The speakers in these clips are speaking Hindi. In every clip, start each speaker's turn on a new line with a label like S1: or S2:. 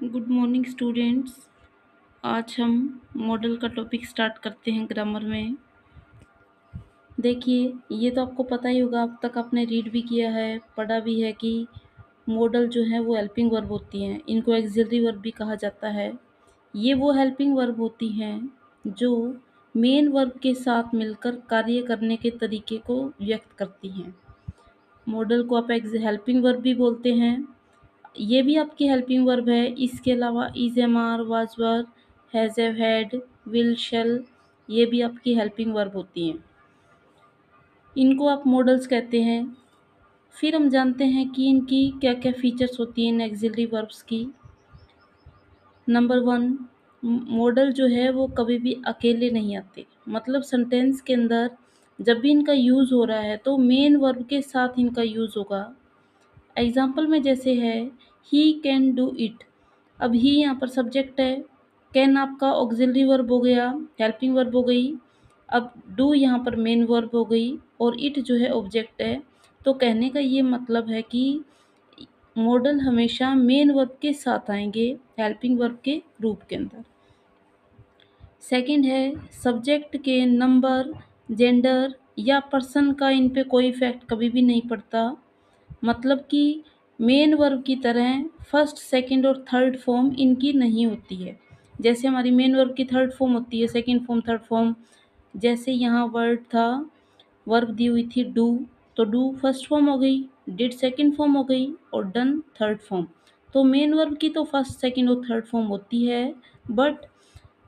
S1: Good morning students. आज हम मॉडल का टॉपिक स्टार्ट करते हैं ग्रामर में। देखिए, ये तो आपको पता ही होगा, अब तक आपने रीड भी किया है, पढ़ा भी है कि मॉडल जो है वो हेल्पिंग वर्ब होती हैं। इनको ऑक्सिलरी वर्ब भी कहा जाता है। ये वो हेल्पिंग वर्ब होती हैं जो मेन वर्ब के साथ मिलकर कार्य करने के तरीके को व्यक्त करती हैं। मॉडल को आप हेल्पिंग वर्ब भी बोलते हैं। ये भी आपकी हेल्पिंग वर्ब है। इसके अलावा is, am are, was were, has, have, had, will, shall, ये भी आपकी हेल्पिंग वर्ब होती हैं। इनको आप मॉडल्स कहते हैं। फिर हम जानते हैं कि इनकी क्या क्या फीचर्स होती हैं इन ऑक्सिलरी वर्ब्स की। नंबर 1, मॉडल जो है वो कभी भी अकेले नहीं आते। मतलब सेंटेंस के अंदर जब भी इनका यूज़ हो रहा है तो मेन वर्ब के साथ इनका यूज़ होगा। एग्जाम्पल में जैसे है ही कैन डू इट। अब ही यहाँ पर सब्जेक्ट है, कैन आपका ऑक्सिलरी वर्ब हो गया, हेल्पिंग वर्ब हो गई। अब डू यहाँ पर मेन वर्ब हो गई और इट जो है ऑब्जेक्ट है। तो कहने का ये मतलब है कि मॉडल हमेशा मेन वर्ब के साथ आएंगे हेल्पिंग वर्ब के रूप के अंदर। सेकंड है, सब्जेक्ट के नंबर, जेंडर या पर्सन का इन पे कोई इफेक्ट कभी भी नहीं पड़ता। मतलब कि मेन वर्ब की तरह फर्स्ट, सेकंड और थर्ड फॉर्म इनकी नहीं होती है। जैसे हमारी मेन वर्ब की थर्ड फॉर्म होती है, सेकंड फॉर्म, थर्ड फॉर्म। जैसे यहाँ वर्ड था, वर्ब दी हुई थी डू, तो डू फर्स्ट फॉर्म हो गई, डिड सेकंड फॉर्म हो गई और डन थर्ड फॉर्म। तो मेन वर्ब की तो फर्स्ट, सेकंड और थर्ड फॉर्म होती है, बट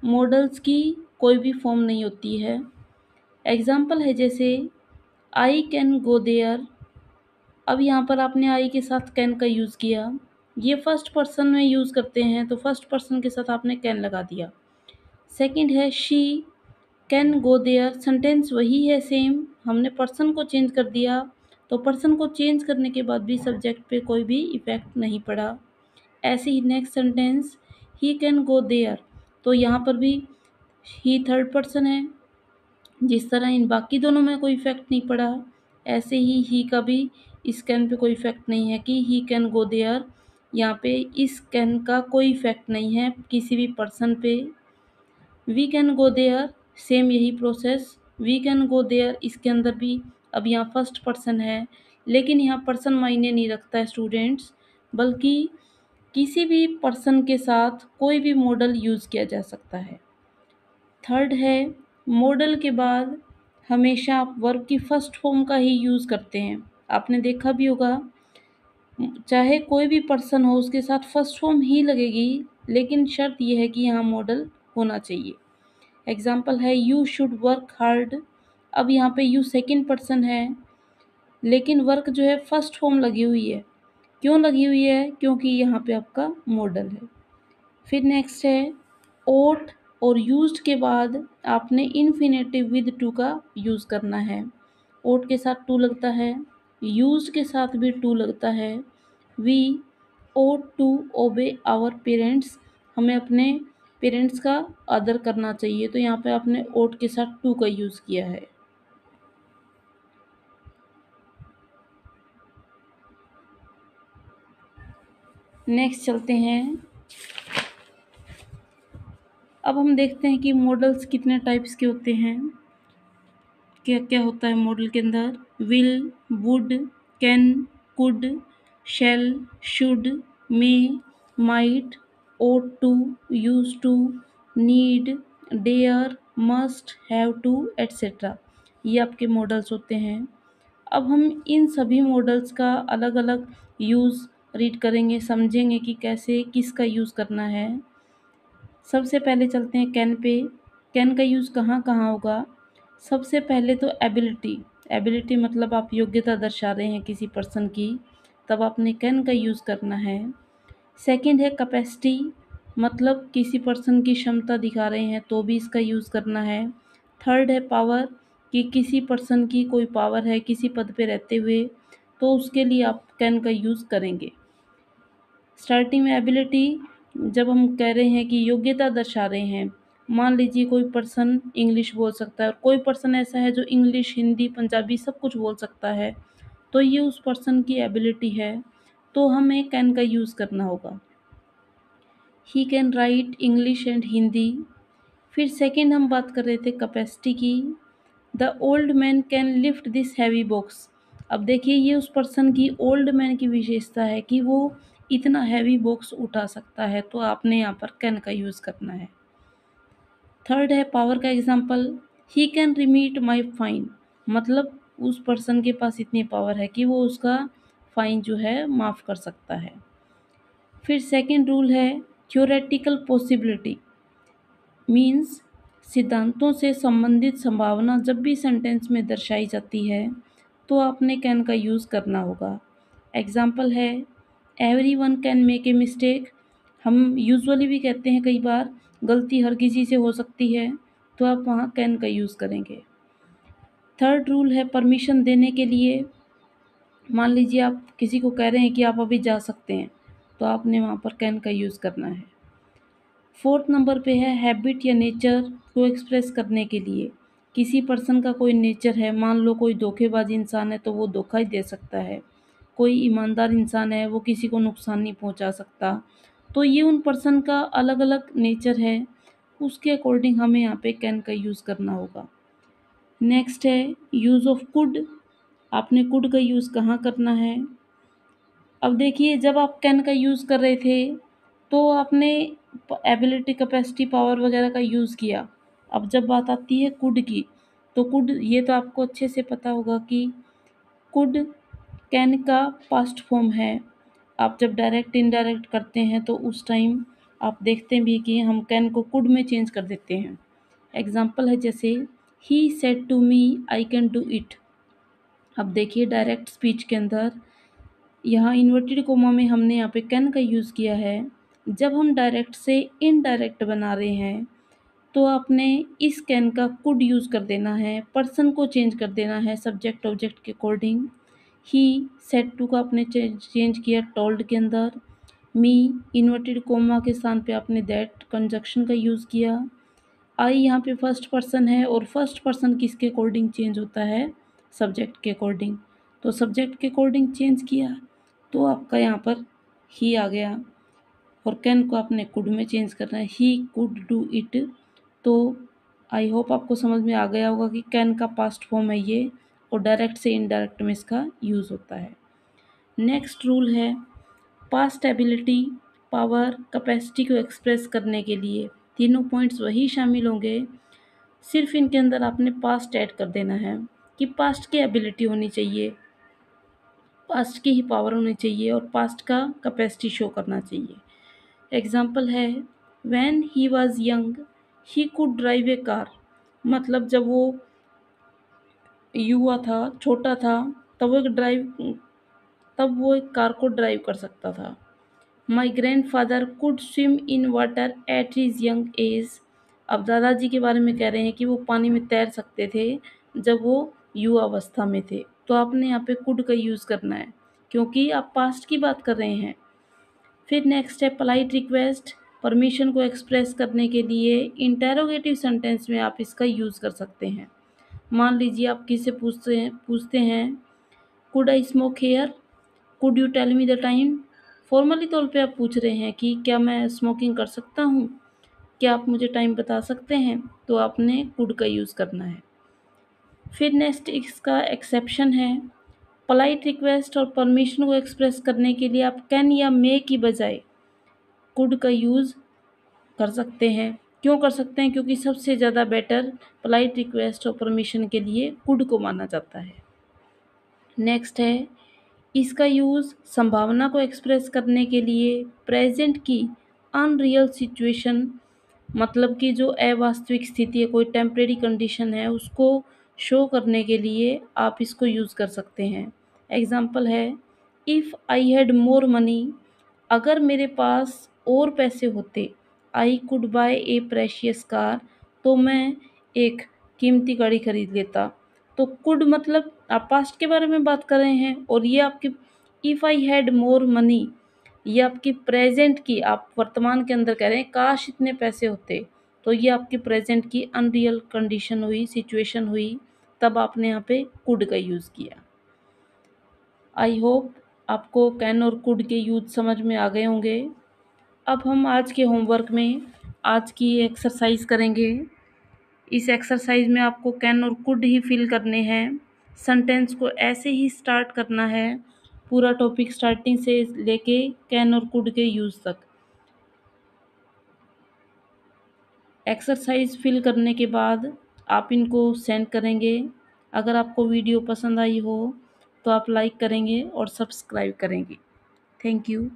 S1: मॉडल्स की कोई भी फॉर्म नहीं होती है। एग्जाम्पल है जैसे आई कैन गो देयर। अब यहाँ पर आपने आई के साथ कैन का यूज़ किया। ये फर्स्ट पर्सन में यूज़ करते हैं तो फर्स्ट पर्सन के साथ आपने कैन लगा दिया। सेकंड है she can go there. Sentence वही है सेम, हमने पर्सन को चेंज कर दिया। तो पर्सन को चेंज करने के बाद भी सब्जेक्ट पे कोई भी इफेक्ट नहीं पड़ा। ऐसे ही next sentence he can go there, तो यहाँ पर भी ही थर्ड पर्सन है। जिस तरह इन बाकी दोनों में कोई इफेक्ट नहीं पड़ा, ऐसे ही का भी इस कैन पे कोई इफेक्ट नहीं है कि ही कैन गो देयर। यहाँ पे इस कैन का कोई इफेक्ट नहीं है किसी भी पर्सन पे। We can go there, same यही process, we can go there, इसके अंदर भी अब यहाँ फर्स्ट पर्सन है, लेकिन यहाँ पर्सन मायने नहीं रखता है स्टूडेंट्स, बल्कि किसी भी पर्सन के साथ कोई भी मॉडल यूज़ किया जा सकता है। थर्ड है, मॉडल के बाद हमेशा आप वर्ब की फर्स्ट फॉर्म का ही यूज़ करते हैं। आपने देखा भी होगा, चाहे कोई भी पर्सन हो उसके साथ फर्स्ट फॉर्म ही लगेगी, लेकिन शर्त यह है कि यहाँ मॉडल होना चाहिए। एग्जाम्पल है यू शुड वर्क हार्ड। अब यहाँ पे यू सेकंड पर्सन है, लेकिन वर्क जो है फर्स्ट फॉर्म लगी हुई है। क्यों लगी हुई है? क्योंकि यहाँ पे आपका मॉडल है। फिर नेक्स्ट है ओट, और यूज्ड के बाद आपने इन्फिनेटिव विद टू का यूज़ करना है। ओट के साथ टू लगता है, यूज्ड के साथ भी टू लगता है। We ought to obey our parents, हमें अपने पेरेंट्स का आदर करना चाहिए, तो यहाँ पे आपने ओट के साथ टू का यूज़ किया है। नेक्स्ट चलते हैं। अब हम देखते हैं कि मॉडल्स कितने टाइप्स के होते हैं, क्या क्या होता है मॉडल के अंदर। Will, would, can, could, shall, should, may, might, ought to, use to, need, dare, must, have to, etcetera, ये आपके मॉडल्स होते हैं। अब हम इन सभी मॉडल्स का अलग अलग यूज़ रीड करेंगे, समझेंगे कि कैसे किसका यूज़ करना है। सबसे पहले चलते हैं कैन पे। कैन का यूज़ कहाँ कहाँ होगा? सबसे पहले तो एबिलिटी। एबिलिटी मतलब आप योग्यता दर्शा रहे हैं किसी पर्सन की, तब आपने कैन का यूज़ करना है। सेकंड है कैपेसिटी, मतलब किसी पर्सन की क्षमता दिखा रहे हैं तो भी इसका यूज़ करना है। थर्ड है पावर, कि किसी पर्सन की कोई पावर है किसी पद पे रहते हुए, तो उसके लिए आप कैन का यूज़ करेंगे। स्टार्टिंग में एबिलिटी, जब हम कह रहे हैं कि योग्यता दर्शा रहे हैं, मान लीजिए कोई पर्सन इंग्लिश बोल सकता है और कोई पर्सन ऐसा है जो इंग्लिश, हिंदी, पंजाबी सब कुछ बोल सकता है, तो ये उस पर्सन की एबिलिटी है, तो हमें कैन का यूज़ करना होगा। He can write English and Hindi. फिर सेकंड हम बात कर रहे थे कैपेसिटी की। The old man can lift this heavy box. अब देखिए ये उस पर्सन की, ओल्ड मैन की विशेषता है कि वो इतना हैवी बॉक्स उठा सकता है, तो आपने यहाँ पर कैन का यूज़ करना है। थर्ड है पावर का example, he can remit my fine. मतलब उस पर्सन के पास इतनी पावर है कि वो उसका फाइन जो है माफ़ कर सकता है। फिर सेकंड रूल है थ्योरेटिकल पॉसिबिलिटी, मीन्स सिद्धांतों से संबंधित संभावना जब भी सेंटेंस में दर्शाई जाती है तो आपने कैन का यूज़ करना होगा। एग्जाम्पल है every one can make a mistake. हम यूजुअली भी कहते हैं कई बार गलती हर किसी से हो सकती है, तो आप वहाँ कैन का यूज़ करेंगे। थर्ड रूल है परमिशन देने के लिए। मान लीजिए आप किसी को कह रहे हैं कि आप अभी जा सकते हैं, तो आपने वहाँ पर कैन का यूज़ करना है। फोर्थ नंबर पे है हैबिट या नेचर को एक्सप्रेस करने के लिए। किसी पर्सन का कोई नेचर है, मान लो कोई धोखेबाज इंसान है तो वो धोखा ही दे सकता है, कोई ईमानदार इंसान है वो किसी को नुकसान नहीं पहुंचा सकता। तो ये उन पर्सन का अलग अलग नेचर है, उसके अकॉर्डिंग हमें यहाँ पे कैन का यूज़ करना होगा। नेक्स्ट है यूज़ ऑफ कुड। आपने कुड का यूज़ कहाँ करना है? अब देखिए जब आप कैन का यूज़ कर रहे थे तो आपने एबिलिटी, कैपेसिटी, पावर वगैरह का यूज़ किया। अब जब बात आती है कुड की, तो कुड ये तो आपको अच्छे से पता होगा कि कुड कैन का पास्ट फॉर्म है। आप जब डायरेक्ट इनडायरेक्ट करते हैं तो उस टाइम आप देखते भी कि हम कैन को कुड में चेंज कर देते हैं। एग्जाम्पल है जैसे ही said to me I can do it. अब देखिए डायरेक्ट स्पीच के अंदर यहाँ इन्वर्टेड कोमा में हमने यहाँ पे कैन का यूज़ किया है। जब हम डायरेक्ट से इनडायरेक्ट बना रहे हैं तो आपने इस कैन का कुड यूज़ कर देना है, पर्सन को चेंज कर देना है सब्जेक्ट ऑब्जेक्ट के अकॉर्डिंग। ही सेड टू का आपने चेंज किया टोल्ड के अंदर। मी इन्वर्टेड कोमा के स्थान पे आपने दैट कंजक्शन का यूज़ किया। आई यहाँ पे फर्स्ट पर्सन है और फर्स्ट पर्सन किसके अकॉर्डिंग चेंज होता है? सब्जेक्ट के अकॉर्डिंग। तो सब्जेक्ट के अकॉर्डिंग चेंज किया तो आपका यहाँ पर ही आ गया, और कैन को आपने कुड में चेंज करना है, ही कुड डू इट। तो आई होप आपको समझ में आ गया होगा कि कैन का पास्ट फॉर्म है ये, और डायरेक्ट से इनडायरेक्ट में इसका यूज़ होता है। नेक्स्ट रूल है पास्ट एबिलिटी, पावर, कैपेसिटी को एक्सप्रेस करने के लिए तीनों पॉइंट्स वही शामिल होंगे, सिर्फ इनके अंदर आपने पास्ट ऐड कर देना है कि पास्ट की एबिलिटी होनी चाहिए, पास्ट की ही पावर होनी चाहिए और पास्ट का कैपेसिटी शो करना चाहिए। एग्जाम्पल है when he was young he could drive A car. मतलब जब वो युवा था, छोटा था, तब वो एक कार को ड्राइव कर सकता था। My grand father could swim in water at his young age. अब दादाजी के बारे में कह रहे हैं कि वो पानी में तैर सकते थे जब वो युवा अवस्था में थे। तो आपने यहाँ पे कुड का यूज़ करना है क्योंकि आप पास्ट की बात कर रहे हैं। फिर नेक्स्ट है पोलाइट रिक्वेस्ट, परमिशन को एक्सप्रेस करने के लिए इंटेरोगेटिव सेंटेंस में आप इसका यूज़ कर सकते हैं। मान लीजिए आप किसी से पूछते हैं could I smoke here, could you tell me the time. Formally तौर पे आप पूछ रहे हैं कि क्या मैं स्मोकिंग कर सकता हूँ, क्या आप मुझे टाइम बता सकते हैं, तो आपने कुड का यूज़ करना है। फिर नेक्स्ट इसका एक्सेप्शन है, पोलाइट रिक्वेस्ट और परमिशन को एक्सप्रेस करने के लिए आप कैन या मे की बजाय कुड का यूज़ कर सकते हैं। क्यों कर सकते हैं? क्योंकि सबसे ज़्यादा बेटर पोलाइट रिक्वेस्ट और परमिशन के लिए कुड को माना जाता है। नेक्स्ट है इसका यूज़ संभावना को एक्सप्रेस करने के लिए प्रेजेंट की अनरियल सिचुएशन, मतलब कि जो अवास्तविक स्थिति है, कोई टेम्परेरी कंडीशन है, उसको शो करने के लिए आप इसको यूज़ कर सकते हैं। एग्जाम्पल है if I had more money, अगर मेरे पास और पैसे होते, I could bye A precious car, तो मैं एक कीमती गाड़ी खरीद लेता। तो कुड मतलब आप पास्ट के बारे में बात कर रहे हैं, और ये आपकी if I had more money, ये आपकी प्रेजेंट की, आप वर्तमान के अंदर कह रहे हैं काश इतने पैसे होते, तो ये आपकी प्रेजेंट की अनरियल कंडीशन हुई, सिचुएशन हुई, तब आपने यहाँ पे कुड का यूज़ किया। आई होप आपको कैन और कुड के यूज समझ में आ गए होंगे। अब हम आज के होमवर्क में आज की एक्सरसाइज करेंगे। इस एक्सरसाइज में आपको कैन और कुड ही फिल करने हैं। सेंटेंस को ऐसे ही स्टार्ट करना है, पूरा टॉपिक स्टार्टिंग से लेके कैन और कुड के यूज़ तक। एक्सरसाइज फिल करने के बाद आप इनको सेंड करेंगे। अगर आपको वीडियो पसंद आई हो तो आप लाइक करेंगे और सब्सक्राइब करेंगे। Thank you.